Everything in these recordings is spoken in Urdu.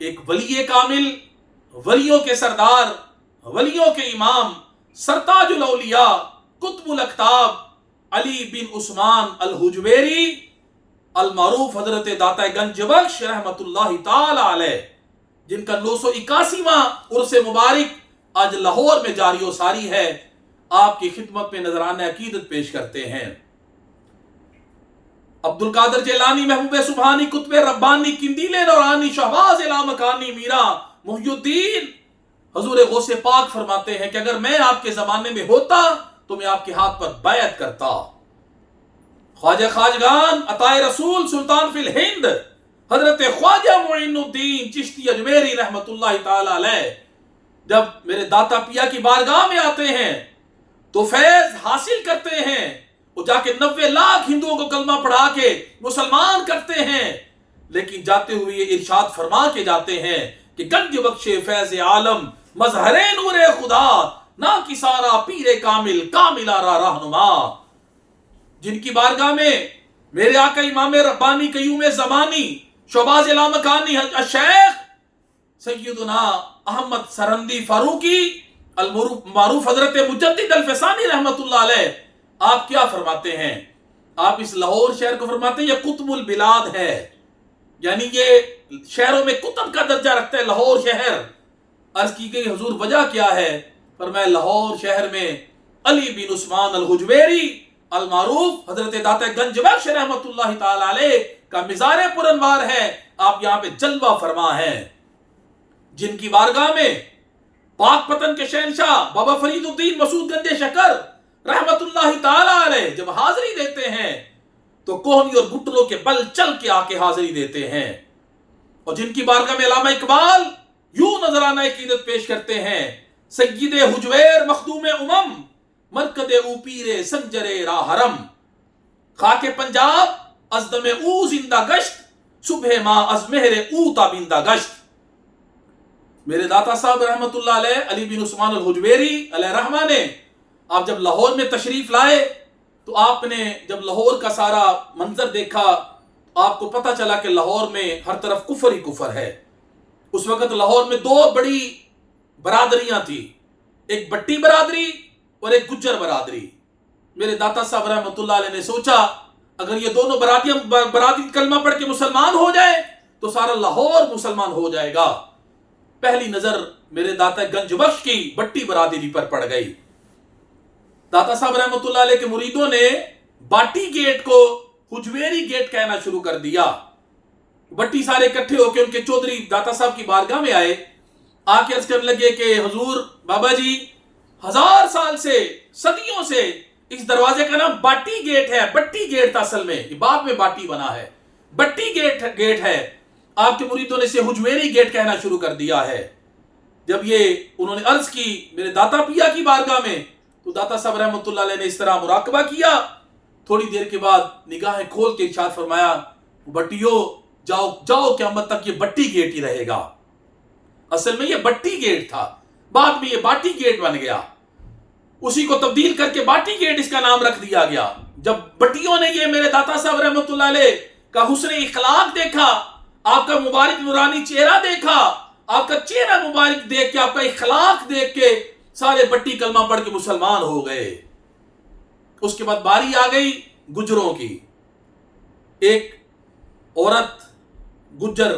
ایک ولی کامل، ولیوں کے سردار، ولیوں کے امام، سرتاج الاولیاء، قطب الاقطاب علی بن عثمان الحجویری المعروف حضرت داتا گنج بخش رحمت اللہ تعالی علیہ، جن کا 981واں عرس مبارک آج لاہور میں جاری و ساری ہے، آپ کی خدمت میں نذرانہ عقیدت پیش کرتے ہیں۔ عبد القادر جیلانی، محبوب سبحانی، قطب ربانی، قندیل نورانی، شہباز لامکانی، میرا محی الدین، حضور غوث پاک فرماتے ہیں کہ اگر میں آپ کے زمانے میں ہوتا تو میں آپ کے ہاتھ پر بیعت کرتا۔ خواجہ خواجگان، عطائے رسول، سلطان فی الہند حضرت خواجہ معین الدین چشتی اجمیری رحمت اللہ تعالی علیہ جب میرے داتا پیا کی بارگاہ میں آتے ہیں تو فیض حاصل کرتے ہیں، وہ جا کے 90 لاکھ ہندوؤں کو کلمہ پڑھا کے مسلمان کرتے ہیں، لیکن جاتے ہوئے یہ ارشاد فرما کے جاتے ہیں کہ گنج بخش فیض عالم، مظہر نور خدا، نا کسارا پیر کامل، کامل آرا رہنما، جن کی بارگاہ میں میرے آقا امام ربانی قیوم زمانی شہباز لامکانی الشیخ سیدنا احمد سرندی فاروقی المعروف حضرت مجدد الفسانی رحمت اللہ علیہ، آپ کیا فرماتے ہیں؟ آپ اس لاہور شہر کو فرماتے ہیں یہ قطب البلاد ہے، یعنی یہ شہروں میں قطب کا درجہ رکھتا ہے لاہور شہر۔ عرض کی گئی حضور وجہ کیا ہے؟ فرمایا لاہور شہر میں علی بن عثمان الحجویری المعروف حضرت داتا گنج بخش رحمت اللہ تعالی علیہ کا مزار پر انوار ہے، آپ یہاں پہ جلوہ فرما ہیں، جن کی بارگاہ میں پاک پتن کے شہنشاہ بابا فرید الدین مسعود گنج شکر رحمت اللہ تعالی علیہ جب حاضری دیتے ہیں تو کوہنی اور گھٹنوں کے بل چل کے آ کے حاضری دیتے ہیں، اور جن کی بارگاہ میں علامہ اقبال یوں نذرانہ عقیدت پیش کرتے ہیں، سید حجویر مخدوم امم، مرکد او پیر سنجر راہ حرم، خاک پنجاب از دم او زندہ گشت، صبح ماں از مہر او تابندہ گشت۔ میرے داتا صاحب رحمت اللہ علیہ علی بن عثمان الحجویری علیہ رحمہ نے آپ جب لاہور میں تشریف لائے تو آپ نے جب لاہور کا سارا منظر دیکھا آپ کو پتہ چلا کہ لاہور میں ہر طرف کفر ہی کفر ہے۔ اس وقت لاہور میں 2 بڑی برادریاں تھیں، ایک بٹی برادری اور ایک گجر برادری۔ میرے داتا صاحب رحمت اللہ علیہ نے سوچا اگر یہ دونوں برادری کلمہ پڑھ کے مسلمان ہو جائے تو سارا لاہور مسلمان ہو جائے گا۔ پہلی نظر میرے داتا گنج بخش کی بٹی برادری پر پڑ گئی۔ داتا صاحب رحمت اللہ علیہ کے مریدوں نے باٹی گیٹ کو حجویری گیٹ کہنا شروع کر دیا۔ بٹی سارے اکٹھے ہو کے ان کے چودھری داتا صاحب کی بارگاہ میں آئے، آ کے عرض کرنے لگے کہ حضور بابا جی 1000 سال سے، صدیوں سے اس دروازے کا نام باٹی گیٹ ہے، بٹی گیٹ تھا اصل میں، یہ بعد میں باٹی بنا ہے، بٹی گیٹ ہے، آپ کے مریدوں نے اسے حجویری گیٹ کہنا شروع کر دیا ہے۔ جب یہ انہوں نے عرض کی میرے داتا پیا کی بارگاہ میں تو داتا صاحب رحمت اللہ علیہ نے اس طرح مراقبہ کیا، تھوڑی دیر کے بعد نگاہیں کھول کے ارشاد فرمایا بٹیو جاؤ قیامت تک یہ بٹی گیٹ ہی رہے گا۔ اصل میں یہ بٹی گیٹ تھا، بعد میں یہ باٹی گیٹ بن گیا، اسی کو تبدیل کر کے باٹی گیٹ اس کا نام رکھ دیا گیا۔ جب بٹیوں نے یہ میرے داتا صاحب رحمت اللہ علیہ کا حسن اخلاق دیکھا، آپ کا مبارک نورانی چہرہ دیکھا، آپ کا چہرہ مبارک دیکھ کے، آپ کا اخلاق دیکھ کے سارے بٹی کلمہ پڑھ کے مسلمان ہو گئے۔ اس کے بعد باری آ گئی گجروں کی۔ ایک عورت گجر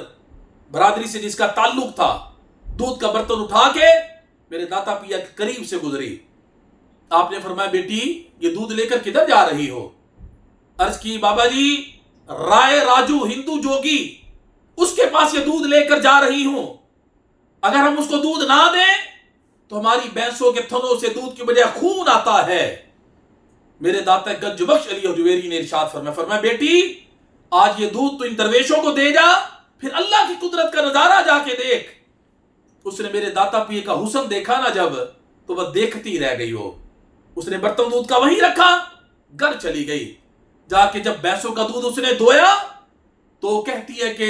برادری سے جس کا تعلق تھا دودھ کا برتن اٹھا کے میرے داتا پیا کے قریب سے گزری، آپ نے فرمایا بیٹی یہ دودھ لے کر کدھر جا رہی ہو؟ عرض کی بابا جی رائے راجو ہندو جوگی اس کے پاس یہ دودھ لے کر جا رہی ہوں، اگر ہم اس کو دودھ نہ دیں تو ہماری بھینسوں کے تھنوں سے دودھ کی بجائے خون آتا ہے۔ میرے داتا گنج بخش علی حجویری نے ارشاد فرمایا بیٹی آج یہ دودھ تو ان درویشوں کو دے جا، پھر اللہ کی قدرت کا نظارہ جا کے دیکھ۔ اس نے میرے داتا پیے کا حسن دیکھا نا جب تو وہ دیکھتی رہ گئی، وہ اس نے برتن دودھ کا وہیں رکھا، گھر چلی گئی، جا کے جب بھینسوں کا دودھ اس نے دھویا تو کہتی ہے کہ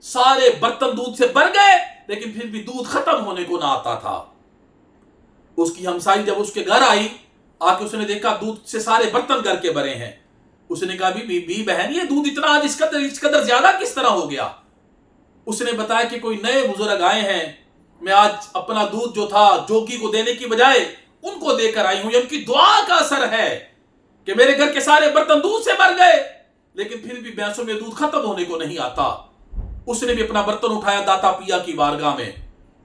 سارے برتن دودھ سے بھر گئے لیکن پھر بھی دودھ ختم ہونے کو نہ آتا تھا۔ اس کی ہمسائی جب اس کے گھر آئی، آ کے اس نے دیکھا دودھ سے سارے برتن گھر کے بھرے ہیں، اس نے کہا بی بہن یہ دودھ اتنا آج اس قدر زیادہ کس طرح ہو گیا؟ اس نے بتایا کہ کوئی نئے بزرگ آئے ہیں، میں آج اپنا دودھ جو تھا جوگی کو دینے کی بجائے ان کو دے کر آئی ہوں، یہ ان کی دعا کا اثر ہے کہ میرے گھر کے سارے برتن دودھ سے بھر گئے لیکن پھر بھی بھینسوں میں دودھ ختم ہونے کو نہیں آتا۔ اس نے بھی اپنا برتن اٹھایا داتا پیا کی بارگاہ میں،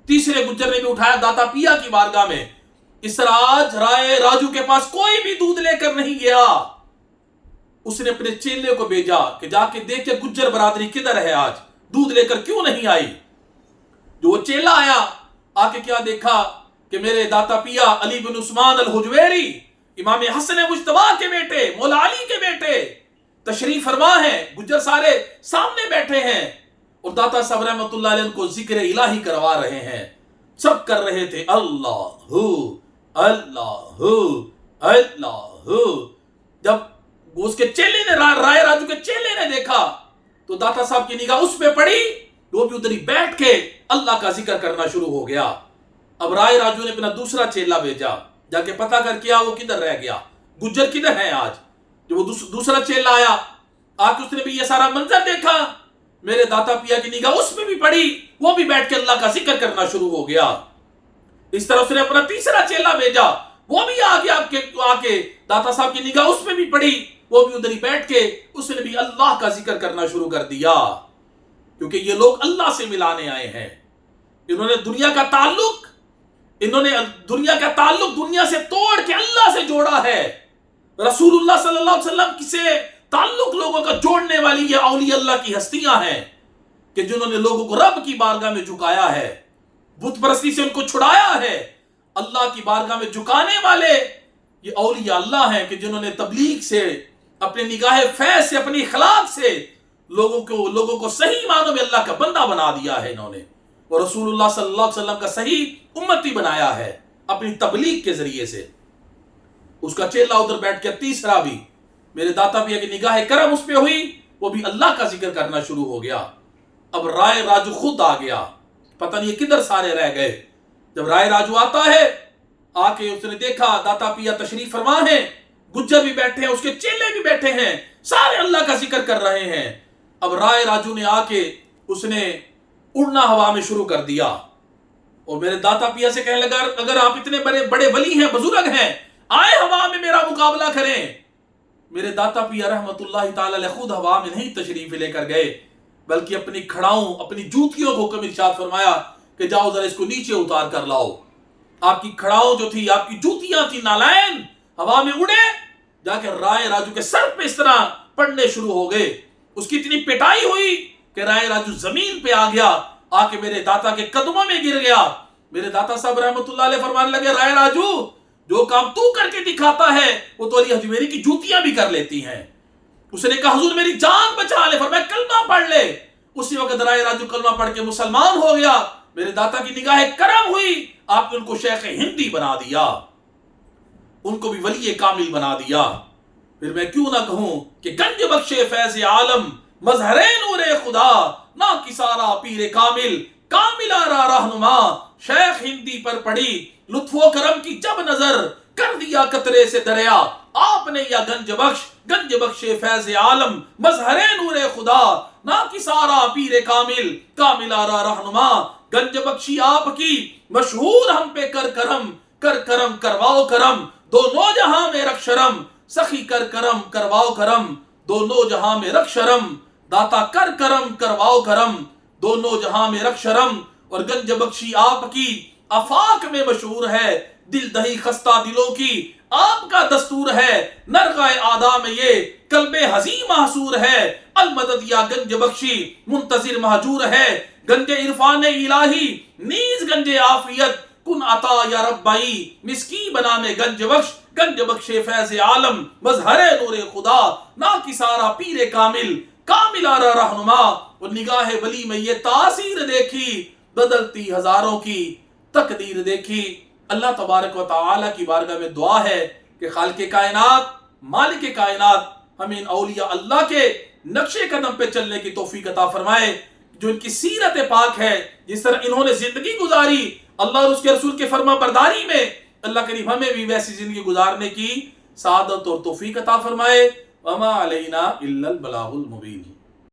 تیسرے گجر نے بھی اٹھایا داتا پیا کی بارگاہ میں۔ اس طرح آج رائے راجو کے پاس کوئی بھی دودھ لے کر نہیں گیا۔ اس نے اپنے چیلے کو بھیجا کہ جا کے دیکھ کے گجر برادری کدھر ہے، آج دودھ لے کر کیوں نہیں آئی۔ جو وہ چیلا آیا، آ کے کیا دیکھا کہ میرے داتا پیا علی بن عثمان الحجویری، امام حسن مجتبی کے بیٹے، مولا علی کے بیٹے تشریف فرما ہیں، گجر سارے سامنے بیٹھے ہیں اور داتا صاحب رحمۃ اللہ علیہ کو ذکر الہی کروا رہے ہیں۔ سب کر رہے تھے اللہ اللہ اللہ۔ جب اس کے چیلے نے، رائے راجو کے چیلے نے دیکھا تو داتا صاحب کی نگاہ اس پہ پڑی، وہ بھی ادھر ہی بیٹھ کے اللہ کا ذکر کرنا شروع ہو گیا۔ اب رائے راجو نے اپنا دوسرا چیلا بھیجا، جا کے پتہ کر کیا وہ کدھر رہ گیا، گجر کدھر ہیں آج۔ جو وہ دوسرا چیلا آیا، آ کے اس نے بھی یہ سارا منظر دیکھا، میرے داتا پیا کی نگاہ اس میں بھی پڑی، وہ بھی بیٹھ کے اللہ کا ذکر کرنا شروع ہو گیا۔ اس طرح اس نے اپنا تیسرا چیلا بھیجا، وہ بھی آ کے داتا صاحب کی نگاہ اس میں بھی پڑی، وہ بھی ادھر ہی بیٹھ کے اس نے بھی اللہ کا ذکر کرنا شروع کر دیا، کیونکہ یہ لوگ اللہ سے ملانے آئے ہیں۔ انہوں نے دنیا کا تعلق دنیا سے توڑ کے اللہ سے جوڑا ہے۔ رسول اللہ صلی اللہ علیہ وسلم سے تعلق لوگوں کا جوڑنے والی یہ اولیاء اللہ کی ہستیاں ہیں کہ جنہوں نے لوگوں کو رب کی بارگاہ میں جھکایا ہے، بت پرستی سے ان کو چھڑایا ہے۔ اللہ کی بارگاہ میں جھکانے والے یہ اولیاء اللہ ہیں کہ جنہوں نے تبلیغ سے، اپنے نگاہ فیض سے، اپنی اخلاق سے لوگوں کو صحیح معنوں میں اللہ کا بندہ بنا دیا ہے انہوں نے، اور رسول اللہ صلی اللہ علیہ وسلم کا صحیح امتی بنایا ہے اپنی تبلیغ کے ذریعے سے۔ اس کا چیلا ادھر بیٹھ کے تیسرا بھی، میرے داتا پیا کی نگاہ کرم اس پہ ہوئی، وہ بھی اللہ کا ذکر کرنا شروع ہو گیا۔ اب رائے راجو خود آ گیا، پتہ نہیں کدھر سارے رہ گئے۔ جب رائے راجو آتا ہے، آ کے اس نے دیکھا داتا پیا تشریف فرما ہے، گجر بھی بیٹھے ہیں، اس کے چیلے بھی بیٹھے ہیں، سارے اللہ کا ذکر کر رہے ہیں۔ اب رائے راجو نے آ کے اس نے اڑنا ہوا میں شروع کر دیا، اور میرے داتا پیا سے کہنے لگا اگر آپ اتنے بڑے ولی ہیں، بزرگ ہیں، آئے ہوا میں میرا مقابلہ کریں۔ میرے داتا پیا رحمت اللہ تعالی علیہ خود ہوا میں نہیں تشریف لے کر گئے، بلکہ اپنی کھڑاؤں، اپنی جوتیوں کو حکم ارشاد فرمایا کہ جاؤ ذرا اس کو نیچے اتار کر لاؤ۔ آپ کی کھڑاؤں جو تھی، آپ کی جوتیاں تھی، نالائن ہوا میں اڑے، جا کے رائے راجو کے سر پہ اس طرح پڑنے شروع ہو گئے۔ اس کی اتنی پٹائی ہوئی کہ رائے راجو زمین پہ آ گیا، آ کے میرے داتا کے قدموں میں گر گیا۔ میرے داتا صاحب رحمت اللہ علیہ فرمانے لگے رائے راجو، جو کام تو کر کے دکھاتا ہے وہ تو علی حجویری کی جوتیاں بھی کر لیتی ہیں۔ اس نے کہا حضور میری جان بچا لے، فرمایا کلمہ پڑھ لے۔ اسی وقت رائے راجو کلمہ پڑھ کے مسلمان ہو گیا۔ میرے داتا کی نگاہ کرم ہوئی، آپ نے ان کو شیخ ہندی بنا دیا، ان کو بھی ولی کامل بنا دیا۔ پھر میں کیوں نہ کہوں کہ گنج بخش فیض عالم، مظہر نور خدا، نا کسارا پیر کامل، کامل آرا رہنما، شیخ ہندی پر پڑی لطف و کرم کی جب نظر، کر دیا قطرے سے دریا آپ نے یا گنج بخش فیض عالم، مظہر نور خدا، نا کسارا پیر کامل، کامل آرا رہنما۔ گنج بخشی آپ کی مشہور ہم پہ کر کرم کرواؤ کرم، دونوں جہاں میں رکھ شرم، سخی کر کرم کرواؤ کرم، دونوں جہاں میں رکھ شرم، داتا کر کرم کرواؤ کرم، دونوں جہاں میں رکھ شرم۔ اور گنج بخشی آپ کی آفاق میں مشہور ہے، دل دہی خستہ دلوں کی آپ کا دستور ہے، نرغہ آدھا میں یہ قلب حزین محصور ہے، المدد یا گنج بخشی منتظر مہجور ہے، گنج عرفان الہی نیز گنج عافیت، کن عطا یا ربائی مسکی بنا میں گنج بخش فیض عالم، مظہر نور خدا، نا کسارا پیر کامل، کامل آرا رہنما۔ اور نگاہ ولی میں یہ تاثیر دیکھی، بدلتی ہزاروں کی تقدیر دیکھی۔ اللہ تبارک و تعالی کی بارگاہ میں دعا ہے کہ خالق کائنات، مالک کائنات ہمیں ان اولیاء اللہ کے نقش قدم پہ چلنے کی توفیق عطا فرمائے، جو ان کی سیرت پاک ہے، جس طرح انہوں نے زندگی گزاری اللہ اور اس کے رسول کے فرما برداری میں، اللہ کریم ہمیں بھی ویسی زندگی گزارنے کی سعادت اور توفیق عطا فرمائے۔ وما علینا الا البلاغ المبین۔